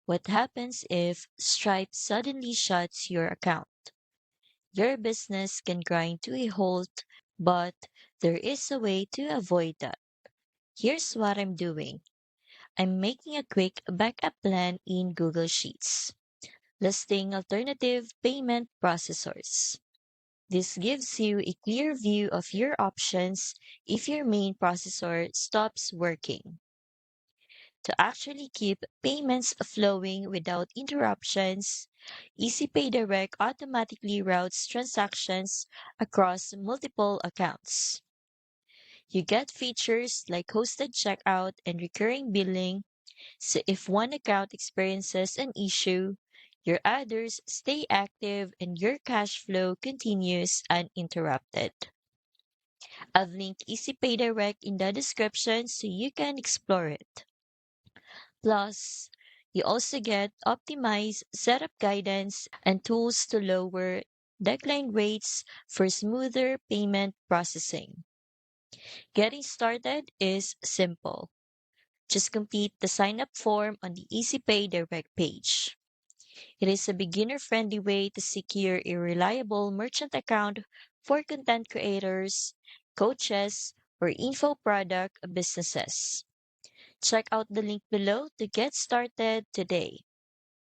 What happens if Stripe suddenly shuts your account? Your business can grind to a halt, but there is a way to avoid that. Here's what I'm doing. I'm making a quick backup plan in Google Sheets, listing alternative payment processors. This gives you a clear view of your options if your main processor stops working. To actually keep payments flowing without interruptions, EasyPay Direct automatically routes transactions across multiple accounts. You get features like hosted checkout and recurring billing, so if one account experiences an issue, your others stay active and your cash flow continues uninterrupted. I've linked EasyPay Direct in the description so you can explore it. Plus, you also get optimized setup guidance and tools to lower decline rates for smoother payment processing. Getting started is simple. Just complete the sign up form on the EasyPay Direct page. It is a beginner friendly way to secure a reliable merchant account for content creators, coaches, or info product businesses. Check out the link below to get started today.